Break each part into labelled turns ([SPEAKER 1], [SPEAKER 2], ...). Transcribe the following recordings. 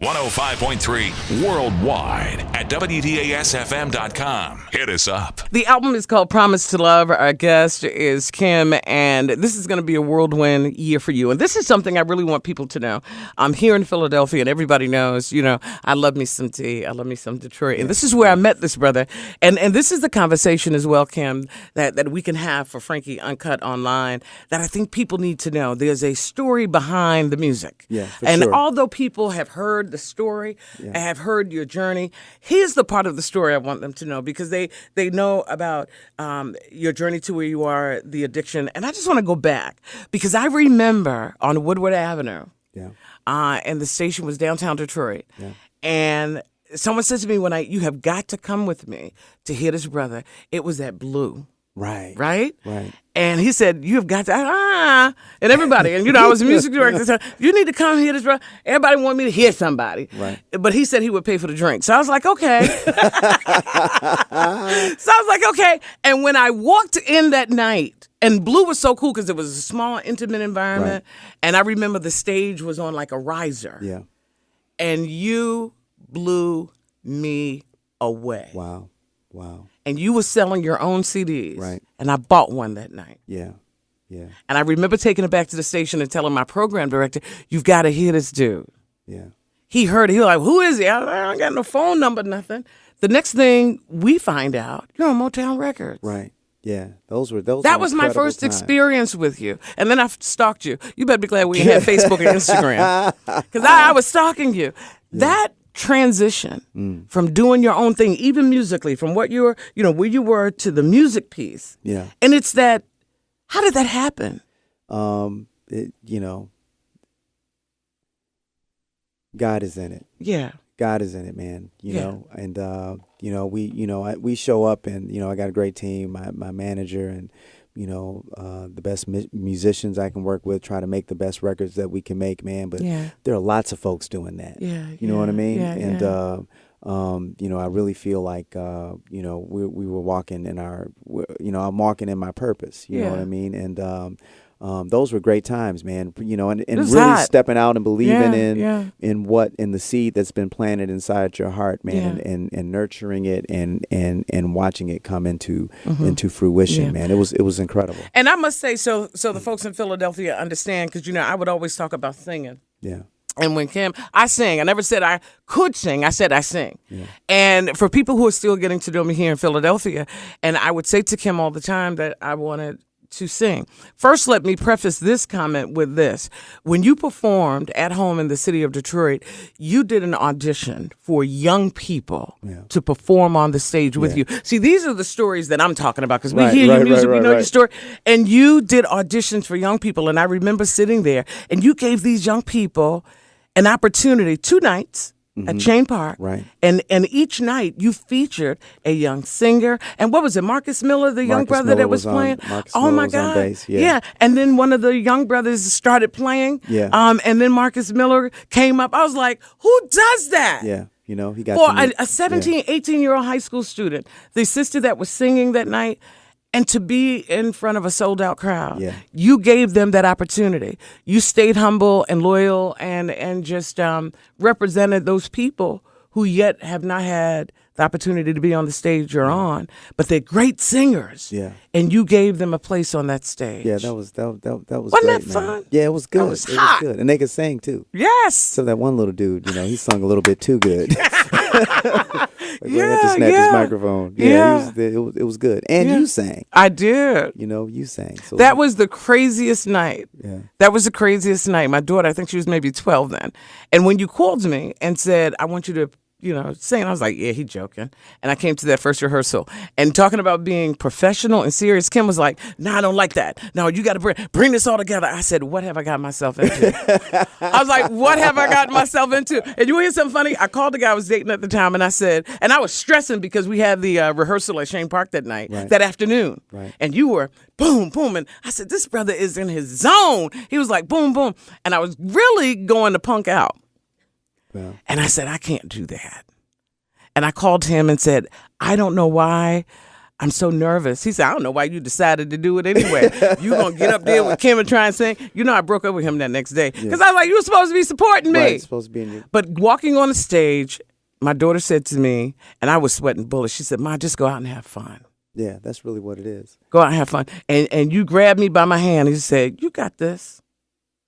[SPEAKER 1] 105.3 worldwide at WDASFM.com. Hit us up.
[SPEAKER 2] The album is called Promise to Love. Our guest is Kem, and this is going to be a whirlwind year for you. And this is something I really want people to know. I'm here in Philadelphia, and everybody knows, I love me some D. I love me some Detroit. And this is where I met this brother. And this is the conversation as well, Kem, that we can have for Frankie Uncut online that I think people need to know. There's a story behind the music.
[SPEAKER 3] Yeah, for
[SPEAKER 2] and
[SPEAKER 3] sure.
[SPEAKER 2] although people have heard the story, I have heard your journey. Here's the part of the story I want them to know, because they know about your journey to where you are, the addiction. And I just want to go back, because I remember on Woodward Avenue, and the station was downtown Detroit, and someone said to me you have got to come with me to hear this brother. It was at Blue. Right. And he said, you have got to, and everybody, and I was a music director, so you need to come hear this, bro. Everybody wanted me to hear somebody.
[SPEAKER 3] Right.
[SPEAKER 2] But he said he would pay for the drink. So I was like, okay. And when I walked in that night, and Blue was so cool because it was a small, intimate environment. Right. And I remember the stage was on like a riser.
[SPEAKER 3] Yeah.
[SPEAKER 2] And you blew me away.
[SPEAKER 3] Wow.
[SPEAKER 2] And you were selling your own CDs.
[SPEAKER 3] Right.
[SPEAKER 2] And I bought one that night.
[SPEAKER 3] Yeah.
[SPEAKER 2] And I remember taking it back to the station and telling my program director, you've got to hear this dude.
[SPEAKER 3] Yeah. He
[SPEAKER 2] heard it. He was like, who is he? I don't got no phone number, nothing. The next thing we find out, you're on Motown Records.
[SPEAKER 3] Right. Yeah. Those
[SPEAKER 2] That was my first experience with you. And then I stalked you. You better be glad we had Facebook and Instagram. Because I was stalking you. Yeah. That transition from doing your own thing, even musically, from what you were, where you were to the music piece.
[SPEAKER 3] Yeah.
[SPEAKER 2] And it's that, how did that happen?
[SPEAKER 3] God is in it.
[SPEAKER 2] Yeah.
[SPEAKER 3] God is in it, man. You know, and we show up, and I got a great team, my manager, and the best musicians I can work with, try to make the best records that we can make, man. But there are lots of folks doing that.
[SPEAKER 2] Yeah.
[SPEAKER 3] You know what I mean?
[SPEAKER 2] Yeah,
[SPEAKER 3] and I really feel like we were walking in I'm walking in my purpose. You know what I mean? And those were great times, man. And really
[SPEAKER 2] hot.
[SPEAKER 3] Stepping out and believing in the seed that's been planted inside your heart, man, and nurturing it and watching it come into fruition, man. It was incredible.
[SPEAKER 2] And I must say, so the folks in Philadelphia understand, because I would always talk about singing.
[SPEAKER 3] Yeah.
[SPEAKER 2] And when Kem, I sing. I never said I could sing. I said I sing.
[SPEAKER 3] Yeah.
[SPEAKER 2] And for people who are still getting to know me here in Philadelphia, and I would say to Kem all the time that I wanted to sing. First, let me preface this comment with this. When you performed at home in the city of Detroit, you did an audition for young people to perform on the stage with you. See, these are the stories that I'm talking about, because we hear your music, we know your story. And you did auditions for young people, and I remember sitting there, and you gave these young people an opportunity, 2 nights, at Chane Park.
[SPEAKER 3] Right.
[SPEAKER 2] And each night you featured a young singer. And what was it, Marcus Miller, the young brother
[SPEAKER 3] Miller
[SPEAKER 2] that was playing? Oh my God.
[SPEAKER 3] Bass, yeah.
[SPEAKER 2] And then one of the young brothers started playing.
[SPEAKER 3] Yeah.
[SPEAKER 2] And then Marcus Miller came up. I was like, who does that?
[SPEAKER 3] Yeah. He got
[SPEAKER 2] For a 17, 18-year-old high school student, the sister that was singing that night, and to be in front of a sold-out crowd, you gave them that opportunity. You stayed humble and loyal and just represented those people who yet have not had the opportunity to be on the stage you're on, but they're great singers.
[SPEAKER 3] Yeah.
[SPEAKER 2] And you gave them a place on that stage.
[SPEAKER 3] Yeah, that was
[SPEAKER 2] Wasn't
[SPEAKER 3] great,
[SPEAKER 2] that fun?
[SPEAKER 3] man. Yeah, it was good.
[SPEAKER 2] It was hot.
[SPEAKER 3] Good. And they could sing too.
[SPEAKER 2] Yes.
[SPEAKER 3] So that one little dude, he sung a little bit too good. He had to snatch his microphone. Yeah. It was good. And you sang.
[SPEAKER 2] I did.
[SPEAKER 3] You sang. So
[SPEAKER 2] that was the craziest night.
[SPEAKER 3] Yeah.
[SPEAKER 2] That was the craziest night. My daughter, I think she was maybe 12 then. And when you called me and said, I want you to sing, I was like, yeah, he joking. And I came to that first rehearsal. And talking about being professional and serious, Kem was like, no, I don't like that. No, you got to bring this all together. I said, what have I got myself into? I was like, what have I got myself into? And you want to hear something funny? I called the guy I was dating at the time, and I said, and I was stressing because we had the rehearsal at Chane Park that night, that afternoon.
[SPEAKER 3] Right.
[SPEAKER 2] And you were boom, boom. And I said, this brother is in his zone. He was like, boom, boom. And I was really going to punk out.
[SPEAKER 3] Yeah.
[SPEAKER 2] And I said, I can't do that. And I called him and said, I don't know why I'm so nervous. He said, I don't know why you decided to do it anyway. You going to get up there with Kim and try and sing? You know, I broke up with him that next day. Because I was like, you were supposed to be supporting me.
[SPEAKER 3] Right, supposed to be in you.
[SPEAKER 2] But walking on the stage, my daughter said to me, and I was sweating bullets, she said, Ma, just go out and have fun.
[SPEAKER 3] Yeah, that's really what it is.
[SPEAKER 2] Go out and have fun. And you grabbed me by my hand and you said, you got this.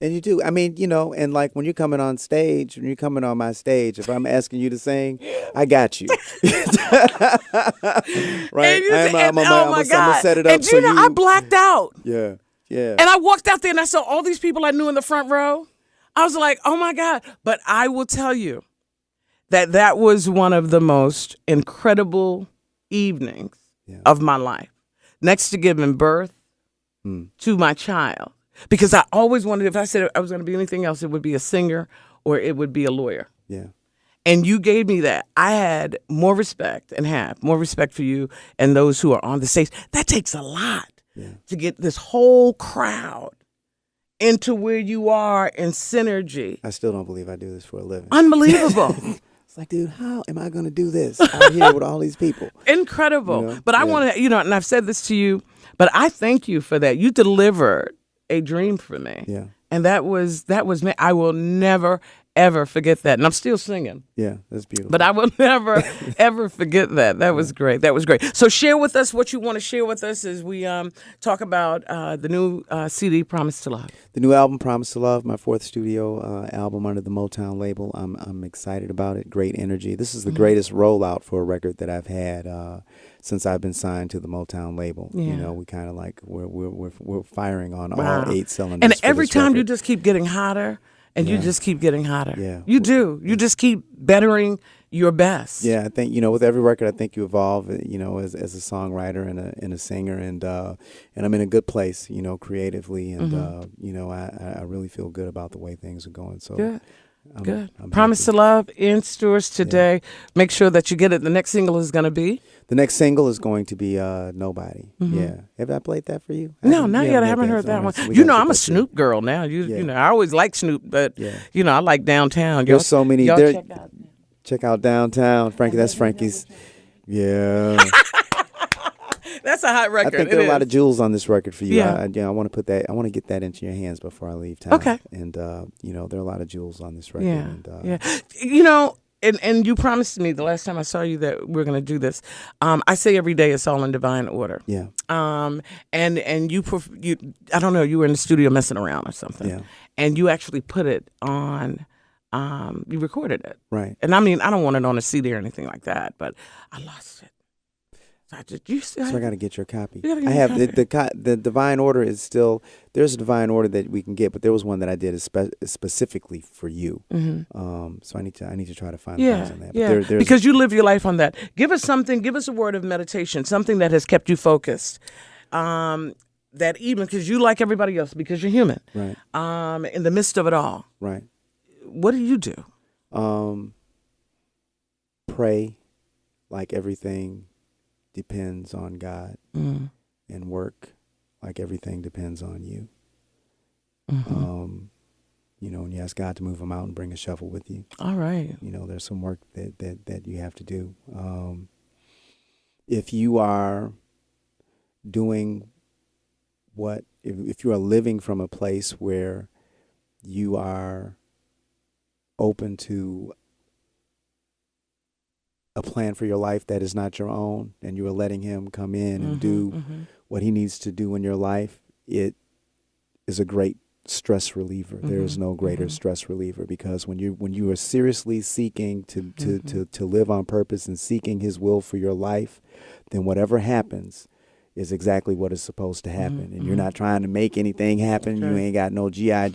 [SPEAKER 3] And you do. I mean, you know, and like when you're coming on stage, when you're coming on my stage, if I'm asking you to sing, I got you. Right? I'm going to set it up
[SPEAKER 2] and you know, I blacked out.
[SPEAKER 3] Yeah, yeah.
[SPEAKER 2] And I walked out there and I saw all these people I knew in the front row. I was like, oh, my God. But I will tell you that was one of the most incredible evenings of my life. Next to giving birth to my child. Because I always wanted, if I said I was going to be anything else, it would be a singer or it would be a lawyer.
[SPEAKER 3] Yeah.
[SPEAKER 2] And you gave me that. I had more respect and have more respect for you and those who are on the stage. That takes a lot to get this whole crowd into where you are in synergy.
[SPEAKER 3] I still don't believe I do this for a living.
[SPEAKER 2] Unbelievable.
[SPEAKER 3] It's like, dude, how am I going to do this out here with all these people?
[SPEAKER 2] Incredible.
[SPEAKER 3] You know?
[SPEAKER 2] But I want to, you know, and I've said this to you, but I thank you for that. You delivered a dream for me.
[SPEAKER 3] Yeah.
[SPEAKER 2] And that was me. I will never, ever forget that. And I'm still singing.
[SPEAKER 3] Yeah, that's beautiful.
[SPEAKER 2] But I will never, ever forget that. That was great. That was great. So share with us what you want to share with us as we talk about the new CD, Promise to Love.
[SPEAKER 3] The new album, Promise to Love, my 4th studio album under the Motown label. I'm excited about it. Great energy. This is the greatest rollout for a record that I've had since I've been signed to the Motown label. Yeah. You know, we kind of like we're firing on all 8 cylinders.
[SPEAKER 2] And every time you just keep getting hotter. And you just keep getting hotter. Yeah. You do. You just keep bettering your best.
[SPEAKER 3] Yeah, I think, you know, with every record, I think you evolve, you know, as a songwriter and a singer. And I'm in a good place, you know, creatively. And, you know, I really feel good about the way things are going. So
[SPEAKER 2] good. Good. Promise to Love in stores today. Yeah. Make sure that you get it. The next single is going to be?
[SPEAKER 3] The next single is going to be Nobody. Yeah. Have I played that for you?
[SPEAKER 2] No, not yet. I haven't heard that one. You know, I'm a Snoop girl now. You know, I always like Snoop, but, you know, I like Downtown.
[SPEAKER 3] There's so many. Check out Downtown. Frankie, that's Frankie's. Yeah.
[SPEAKER 2] That's a hot record.
[SPEAKER 3] I think there are a lot of jewels on this record for you. Yeah. I want to put that. I want to get that into your hands before I leave town.
[SPEAKER 2] Okay.
[SPEAKER 3] And you know, there are a lot of jewels on this record.
[SPEAKER 2] Yeah. And, you know, and you promised me the last time I saw you that we're going to do this. I say every day it's all in divine order.
[SPEAKER 3] Yeah.
[SPEAKER 2] And you I don't know, you were in the studio messing around or something.
[SPEAKER 3] Yeah.
[SPEAKER 2] And you actually put it on. You recorded it.
[SPEAKER 3] Right.
[SPEAKER 2] And I mean, I don't want it on a CD or anything like that, but I lost it. So
[SPEAKER 3] I got to get your copy.
[SPEAKER 2] I
[SPEAKER 3] have the divine order is still, there's a divine order that we can get, but there was one that I did specifically for you. So I need to try to find things on that. But
[SPEAKER 2] because you live your life on that. Give us something. Give us a word of meditation. Something that has kept you focused. That even because you like everybody else because you're human.
[SPEAKER 3] Right.
[SPEAKER 2] In the midst of it all.
[SPEAKER 3] Right.
[SPEAKER 2] What do you do?
[SPEAKER 3] Pray, like everything depends on God, and work like everything depends on you. You know, and you ask God to move them out and bring a shovel with you.
[SPEAKER 2] All right.
[SPEAKER 3] You know, there's some work that you have to do. If you are doing if you are living from a place where you are open to a plan for your life that is not your own, and you are letting him come in and do what he needs to do in your life, it is a great stress reliever. There is no greater stress reliever, because when you are seriously seeking to live on purpose and seeking his will for your life, then whatever happens is exactly what is supposed to happen. And you're not trying to make anything happen. You ain't got no G.I.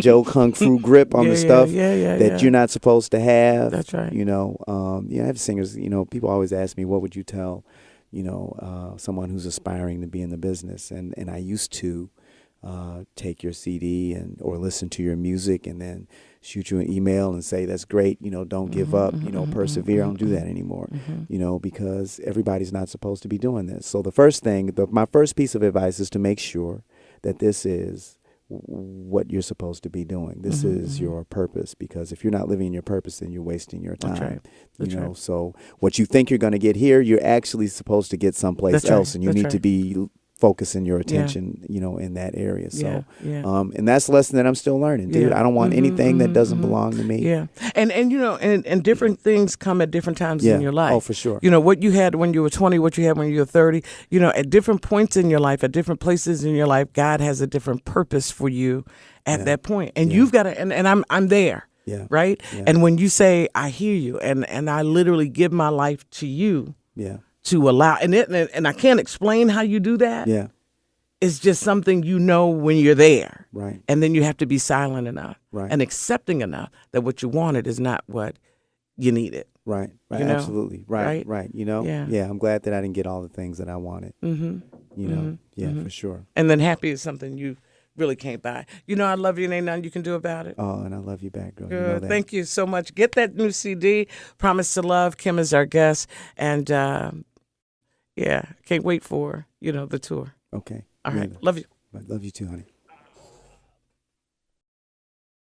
[SPEAKER 3] Joe kung fu grip on the stuff that you're not supposed to have.
[SPEAKER 2] That's right.
[SPEAKER 3] You know, I have singers, you know, people always ask me, what would you tell, you know, someone who's aspiring to be in the business? And I used to take your CD or listen to your music and then shoot you an email and say, that's great, you know, don't give up, you know, persevere. I don't do that anymore, you know, because everybody's not supposed to be doing this. So the first thing, my first piece of advice is to make sure that this is what you're supposed to be doing. This is your purpose, because if you're not living your purpose, then you're wasting your time.
[SPEAKER 2] That's right. That's
[SPEAKER 3] you know,
[SPEAKER 2] right.
[SPEAKER 3] so what you think you're going to get here, you're actually supposed to get someplace
[SPEAKER 2] That's
[SPEAKER 3] else,
[SPEAKER 2] right.
[SPEAKER 3] and you
[SPEAKER 2] That's
[SPEAKER 3] need
[SPEAKER 2] right.
[SPEAKER 3] to be focusing your attention, you know, in that area. So,
[SPEAKER 2] Yeah.
[SPEAKER 3] and that's a lesson that I'm still learning, dude.
[SPEAKER 2] Yeah.
[SPEAKER 3] I don't want anything that doesn't belong to me.
[SPEAKER 2] Yeah. And you know, and different things come at different times in your life.
[SPEAKER 3] Oh, for sure.
[SPEAKER 2] You know, what you had when you were 20, what you had when you were 30, you know, at different points in your life, at different places in your life, God has a different purpose for you at that point. And you've got to, and I'm there.
[SPEAKER 3] Yeah.
[SPEAKER 2] Right.
[SPEAKER 3] Yeah.
[SPEAKER 2] And when you say, I hear you, and I literally give my life to you
[SPEAKER 3] Yeah.
[SPEAKER 2] to allow, and I can't explain how you do that.
[SPEAKER 3] Yeah.
[SPEAKER 2] It's just something you know when you're there.
[SPEAKER 3] Right.
[SPEAKER 2] And then you have to be silent enough
[SPEAKER 3] Right.
[SPEAKER 2] and accepting enough that what you wanted is not what you needed.
[SPEAKER 3] Right. Right.
[SPEAKER 2] You know?
[SPEAKER 3] Absolutely. Right.
[SPEAKER 2] Right?
[SPEAKER 3] Right. You know?
[SPEAKER 2] Yeah.
[SPEAKER 3] I'm glad that I didn't get all the things that I wanted. You know? Yeah, for sure.
[SPEAKER 2] And then happy is something you really can't buy. You know, I love you and ain't nothing you can do about it.
[SPEAKER 3] Oh, and I love you back, girl. You
[SPEAKER 2] Good.
[SPEAKER 3] know that.
[SPEAKER 2] Thank you so much. Get that new CD, Promise to Love. Kim is our guest. And can't wait for, the tour.
[SPEAKER 3] Okay.
[SPEAKER 2] All right.
[SPEAKER 3] Yeah.
[SPEAKER 2] Love you.
[SPEAKER 3] I love you too, honey.